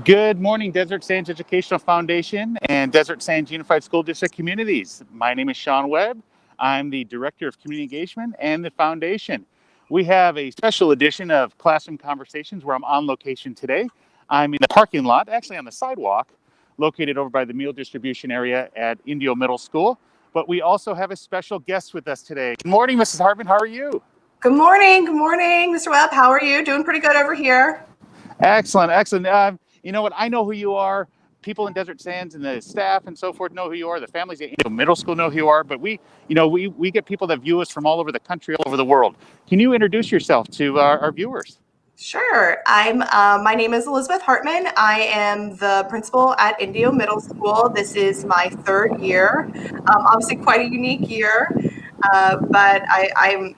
Good morning, Desert Sands Educational Foundation and Desert Sands Unified School District communities. My name is Sean Webb. I'm the Director of Community Engagement and the Foundation. We have a special edition of Classroom Conversations where I'm on location today. I'm in the parking lot, actually on the sidewalk, located over by the meal distribution area at Indio Middle School. But we also have a special guest with us today. Good morning, Mrs. Hartman. How are you? Good morning, Mr. Webb. How are you? Doing pretty good over here. Excellent, excellent. You know what? I know who you are. People in Desert Sands and the staff and so forth know who you are. The families at middle school know who you are. But we get people that view us from all over the country, all over the world. Can you introduce yourself to our viewers? Sure. My name is Elizabeth Hartman. I am the principal at Indio Middle School. This is my third year. Obviously, quite a unique year, but I'm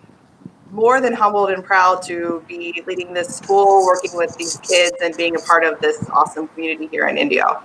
more than humbled and proud to be leading this school, working with these kids, and being a part of this awesome community here in Indio.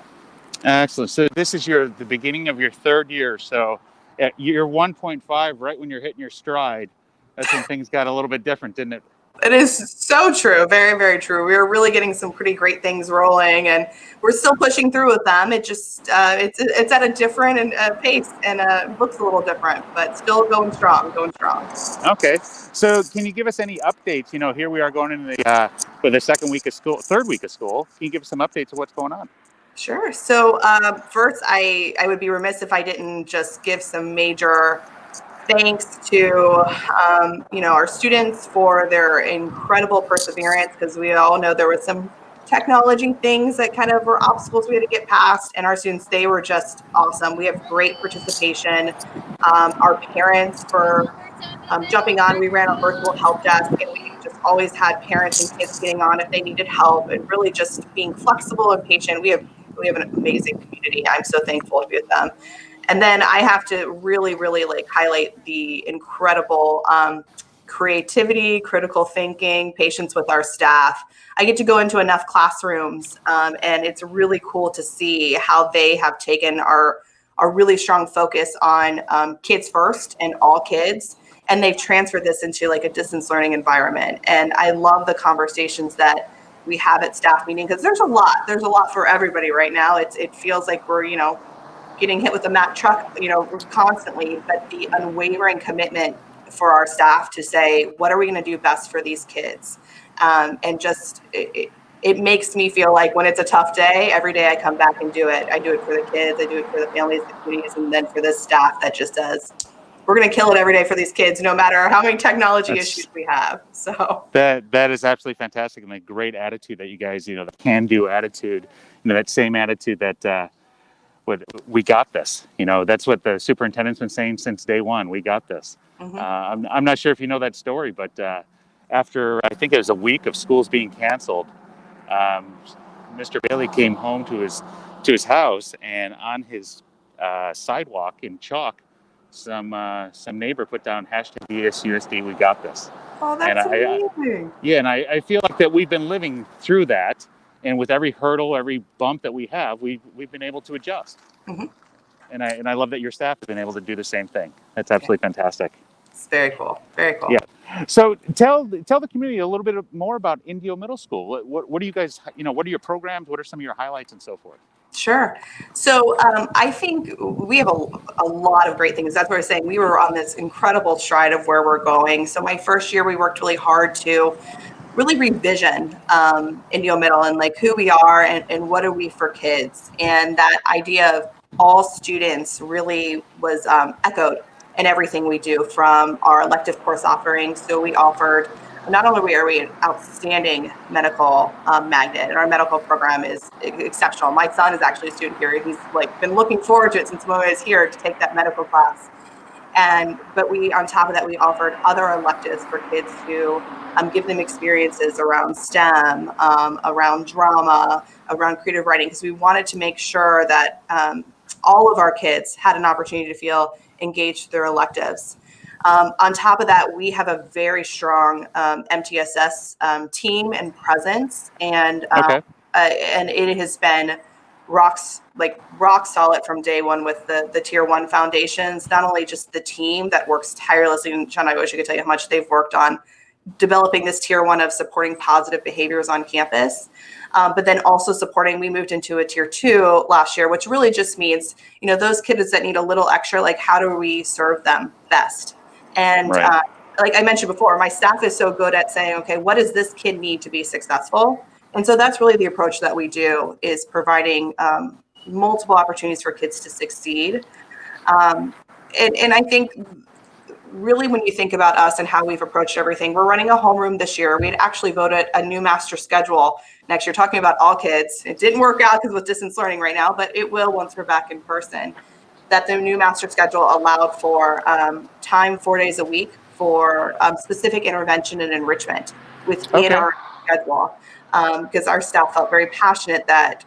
Excellent. So this is the beginning of your third year. So at year 1.5, right when you're hitting your stride, that's when things got a little bit different, didn't it? It is so true. Very, very true. We are really getting some pretty great things rolling, and we're still pushing through with them. It just it's at a different pace, and looks a little different, but still going strong, going strong. Okay. So can you give us any updates? You know, here we are going into the second week of school, third week of school. Can you give us some updates of what's going on? Sure. So first, I would be remiss if I didn't just give some major thanks to our students for their incredible perseverance, because we all know there were some technology things that kind of were obstacles we had to get past, and our students, they were just awesome. We have great participation. Our parents for jumping on. We ran a virtual help desk, and we just always had parents and kids getting on if they needed help, and really just being flexible and patient. We have an amazing community. I'm so thankful to be with them. And then I have to really, really highlight the incredible creativity, critical thinking, patience with our staff. I get to go into enough classrooms, and it's really cool to see how they have taken our really strong focus on kids first and all kids, and they've transferred this into a distance learning environment. And I love the conversations that we have at staff meeting, because there's a lot for everybody right now. It feels like we're getting hit with a Mack truck constantly, but the unwavering commitment for our staff to say, what are we going to do best for these kids? And just it makes me feel like when it's a tough day, every day I come back and do it. I do it for the kids, I do it for the families, the communities, and then for this staff that just says, we're going to kill it every day for these kids, no matter how many technology issues we have. So that is absolutely fantastic, and a great attitude that you guys, the can-do attitude, that same attitude that we got this. That's what the superintendent's been saying since day one. We got this. Mm-hmm. I'm not sure if you know that story, but after I think it was a week of schools being canceled, Mr. Bailey came home to his house, and on his sidewalk in chalk, some neighbor put down #DSUSD. We got this. Oh, that's amazing. And I feel like that we've been living through that, and with every hurdle, every bump that we have, we've been able to adjust. Mm-hmm. And I love that your staff have been able to do the same thing. That's absolutely fantastic. It's very cool. Very cool. Yeah. So tell the community a little bit more about Indio Middle School. What do you guys, what are your programs? What are some of your highlights and so forth? Sure. So I think we have a lot of great things. That's what I was saying. We were on this incredible stride of where we're going. So my first year, we worked really hard to really revision Indio Middle and who we are and what are we for kids. And that idea of all students really was echoed in everything we do, from our elective course offerings. So we offered, not only are we an outstanding medical magnet, and our medical program is exceptional. My son is actually a student here. He's been looking forward to it since when I was here to take that medical class. But we, on top of that, we offered other electives for kids to give them experiences around STEM, around drama, around creative writing, because we wanted to make sure that all of our kids had an opportunity to feel engaged through their electives. On top of that, we have a very strong MTSS team and presence, and it has been rock solid from day one with the Tier 1 foundations. Not only just the team that works tirelessly, and Sean, I wish I could tell you how much they've worked on developing this tier 1 of supporting positive behaviors on campus. But then also supporting, we moved into a tier 2 last year, which really just means, those kids that need a little extra, like how do we serve them best? And Right. like I mentioned before, my staff is so good at saying, okay, what does this kid need to be successful? And so that's really the approach that we do, is providing multiple opportunities for kids to succeed. And I think really, when you think about us and how we've approached everything, we're running a homeroom this year. We'd actually voted a new master schedule next year, talking about all kids. It didn't work out because with distance learning right now, but it will once we're back in person. That the new master schedule allowed for time 4 days a week for specific intervention and enrichment within our schedule. Because our staff felt very passionate that,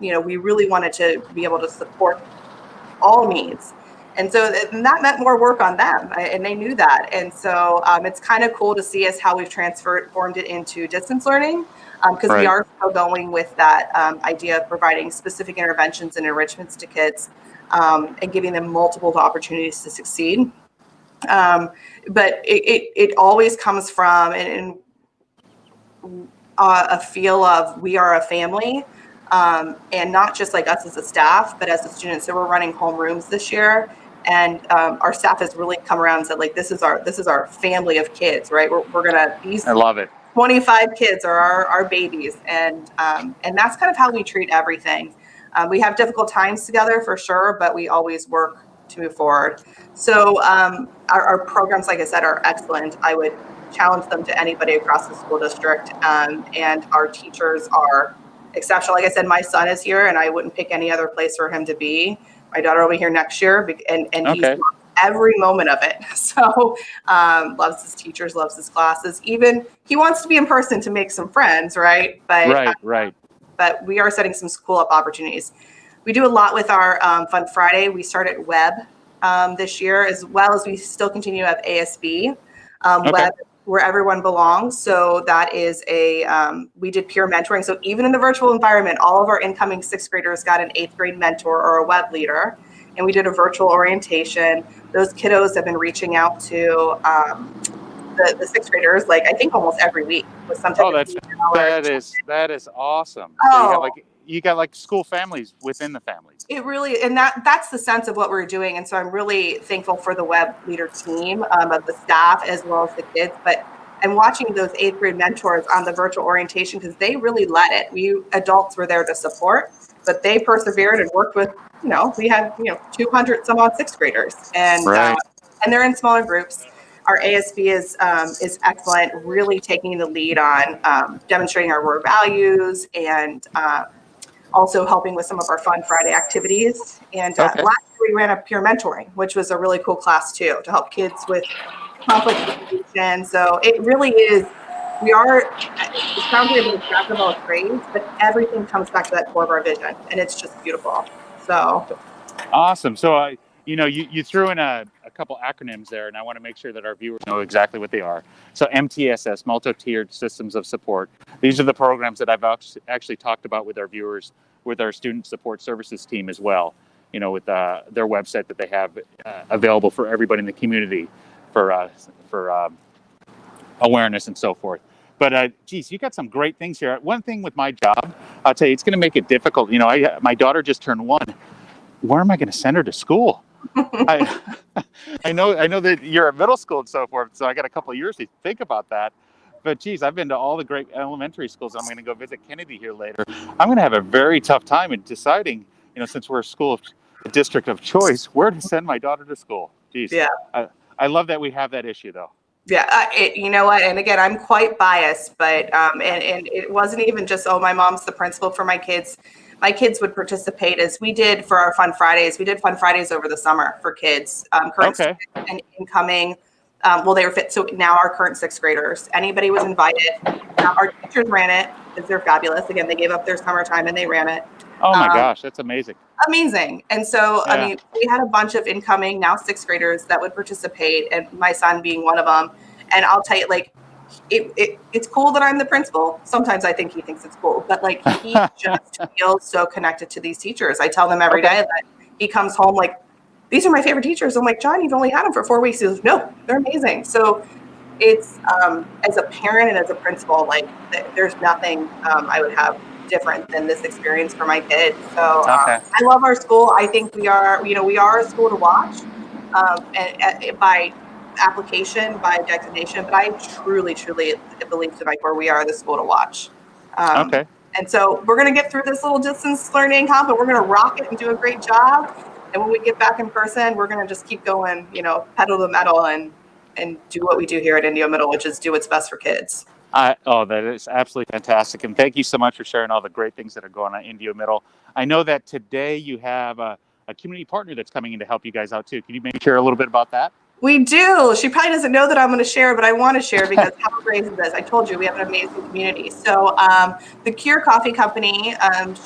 we really wanted to be able to support all needs. And so that meant more work on them, and they knew that. And so it's kind of cool to see us how we've transformed it into distance learning, because we are still going with that idea of providing specific interventions and enrichments to kids, and giving them multiple opportunities to succeed. But it always comes from a feel of we are a family, and not just like us as a staff, but as a student. So we're running homerooms this year. And our staff has really come around and said, like, this is our family of kids, right? We're gonna, these I love it. 25 kids are our babies, and that's kind of how we treat everything. We have difficult times together for sure, but we always work to move forward. So our programs, like I said, are excellent. I would challenge them to anybody across the school district, and our teachers are exceptional. Like I said, my son is here, and I wouldn't pick any other place for him to be. My daughter will be here next year, and he's loved every moment of it. So loves his teachers, loves his classes. Even he wants to be in person to make some friends, right? But but we are setting some school up opportunities. We do a lot with our Fun Friday. We started web this year, as well as we still continue to have ASB, web, where everyone belongs. So that is we did peer mentoring. So even in the virtual environment, all of our incoming 6th graders got an 8th grade mentor or a web leader. And we did a virtual orientation. Those kiddos have been reaching out to the 6th graders, like I think almost every week with some type of that is awesome. Oh. So you got like school families within the families. It really, and that's the sense of what we're doing. And so I'm really thankful for the web leader team, of the staff as well as the kids. But I'm watching those 8th grade mentors on the virtual orientation, because they really led it. We adults were there to support, but they persevered and worked with, we had 200 some odd 6th graders, and they're in smaller groups. Our ASB is excellent, really taking the lead on demonstrating our core values, and also helping with some of our Fun Friday activities. And last year we ran a peer mentoring, which was a really cool class too, to help kids with conflict resolution. So it really is, it sounds like a jack of all trades, but everything comes back to that core of our vision, and it's just beautiful. So awesome. So you threw in a couple acronyms there, and I want to make sure that our viewers know exactly what they are. So MTSS, Multi-Tiered Systems of Support. These are the programs that I've actually talked about with our viewers, with our Student Support Services team as well, with their website that they have available for everybody in the community for awareness and so forth. But geez, you got some great things here. One thing with my job, I'll tell you, it's going to make it difficult. My daughter just turned 1. Where am I going to send her to school? I know that you're at middle school and so forth, so I got a couple of years to think about that. But geez, I've been to all the great elementary schools. I'm going to go visit Kennedy here later. I'm going to have a very tough time in deciding, since we're a district of choice, where to send my daughter to school. Geez, yeah. I love that we have that issue though. Yeah, you know what? And again, I'm quite biased, but and it wasn't even just, my mom's the principal for my kids. My kids would participate, as we did for our Fun Fridays. We did Fun Fridays over the summer for kids, current students and incoming. They were fit. So now our current 6th graders, anybody was invited. Our teachers ran it, because they're fabulous. Again, they gave up their summertime and they ran it. Oh my gosh, that's amazing. Amazing. And so, I mean, we had a bunch of incoming, now 6th graders that would participate, and my son being one of them. And I'll tell you, like, it's cool that I'm the principal. Sometimes I think he thinks it's cool, but like, he just feels so connected to these teachers. I tell them every day that he comes home like, these are my favorite teachers. I'm like, John, you've only had them for 4 weeks. He goes, no, they're amazing. So it's as a parent and as a principal, like there's nothing I would have different than this experience for my kids. So Okay. I love our school. I think we are a school to watch, and by application, by designation, but I truly believe to my core we are the school to watch. Okay. And so we're going to get through this little distance learning comp, but we're going to rock it and do a great job. And when we get back in person, we're going to just keep going, pedal to the metal and do what we do here at Indio Middle, which is do what's best for kids. That is absolutely fantastic. And thank you so much for sharing all the great things that are going on in Indio Middle. I know that today you have a community partner that's coming in to help you guys out too. Can you maybe share a little bit about that? We do. She probably doesn't know that I'm going to share, but I want to share because how great is this? I told you we have an amazing community. So the Cure Coffee Company,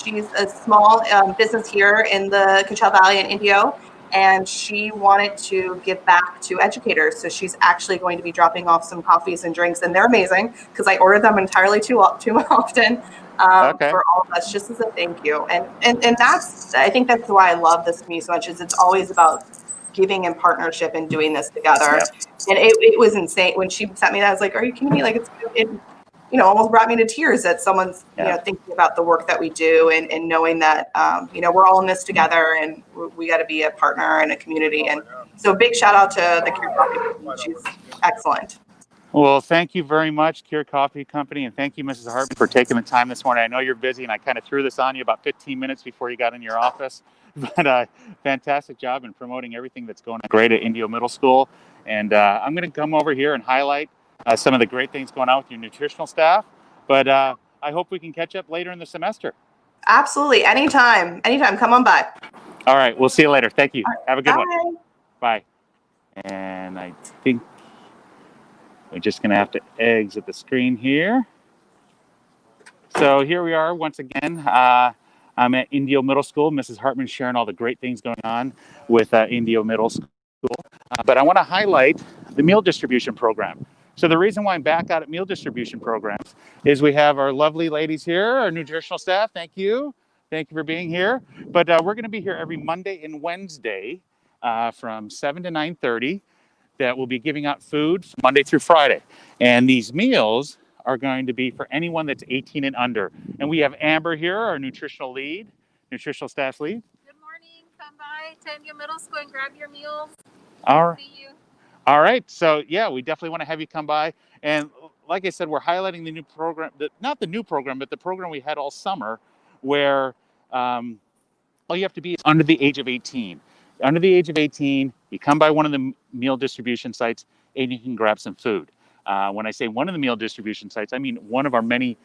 she's a small business here in the Coachella Valley in Indio, and she wanted to give back to educators. So she's actually going to be dropping off some coffees and drinks, and they're amazing because I order them entirely too often for all of us, just as a thank you. And I think that's why I love this community so much, is it's always about giving in partnership and doing this together. Yep. And it was insane when she sent me that. I was like, are you kidding me? Like it almost brought me to tears that someone's thinking about the work that we do and knowing that we're all in this together and we got to be a partner and a community. And so big shout out to the Cure Coffee Company. She's excellent. Well, thank you very much, Cure Coffee Company, and thank you, Mrs. Hartman, for taking the time this morning. I know you're busy, and I kind of threw this on you about 15 minutes before you got in your office, but fantastic job in promoting everything that's going on great at Indio Middle School. And I'm going to come over here and highlight some of the great things going on with your nutritional staff, but I hope we can catch up later in the semester. Absolutely. Anytime. Come on by. All right. We'll see you later. Thank you. Have a good one. Bye. And I think we're just going to have to exit the screen here. So here we are once again. I'm at Indio Middle School. Mrs. Hartman sharing all the great things going on with Indio Middle School. But I want to highlight the meal distribution program. So the reason why I'm back out at meal distribution programs is we have our lovely ladies here, our nutritional staff. Thank you. Thank you for being here. But we're going to be here every Monday and Wednesday from 7 to 9:30. That will be giving out food Monday through Friday. And these meals are going to be for anyone that's 18 and under. And we have Amber here, our nutritional staff lead. Good morning. Come by to Indio Middle School and grab your meals. See you. All right. So, yeah, we definitely want to have you come by. And like I said, we're highlighting the new program, not the new program, but the program we had all summer where all you have to be is under the age of 18. Under the age of 18, you come by one of the meal distribution sites and you can grab some food. When I say one of the meal distribution sites, I mean one of our many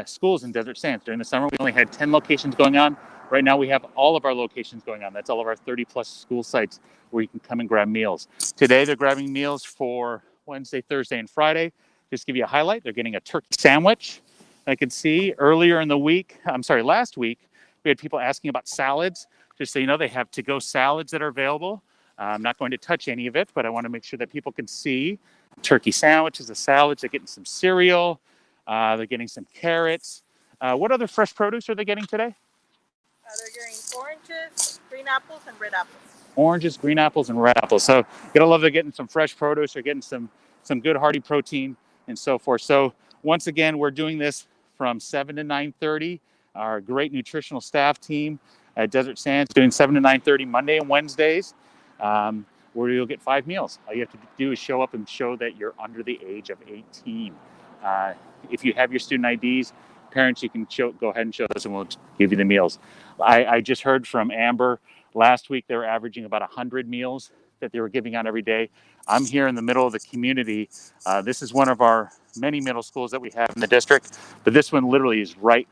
schools in Desert Sands. During the summer, we only had 10 locations going on. Right now, we have all of our locations going on. That's all of our 30-plus school sites where you can come and grab meals. Today, they're grabbing meals for Wednesday, Thursday, and Friday. Just to give you a highlight, they're getting a turkey sandwich. I could see earlier in the week, last week, we had people asking about salads. Just so you know, they have to-go salads that are available. I'm not going to touch any of it, but I want to make sure that people can see turkey sandwiches, the salads. They're getting some cereal. They're getting some carrots. What other fresh produce are they getting today? They're getting oranges, green apples, and red apples. Oranges, green apples, and red apples. So you gotta love they're getting some fresh produce. They're getting some good hearty protein and so forth. So once again, we're doing this from 7 to 9:30. Our great nutritional staff team at Desert Sands doing 7 to 9:30 Monday and Wednesdays, where you'll get 5 meals. All you have to do is show up and show that you're under the age of 18. If you have your student IDs, parents, you can go ahead and show those and we'll give you the meals. I just heard from Amber last week they were averaging about 100 meals that they were giving out every day. I'm here in the middle of the community. This is one of our many middle schools that we have in the district, but this one literally is right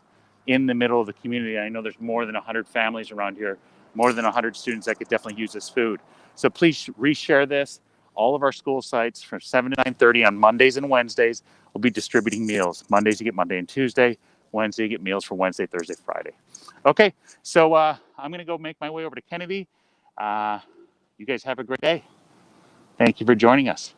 in the middle of the community. I know there's more than 100 families around here, more than 100 students that could definitely use this food. So please reshare this. All of our school sites from 7 to 9:30 on Mondays and Wednesdays will be distributing meals. Mondays you get Monday and Tuesday. Wednesday you get meals for Wednesday, Thursday, Friday. Okay, so I'm going to go make my way over to Kennedy. You guys have a great day. Thank you for joining us.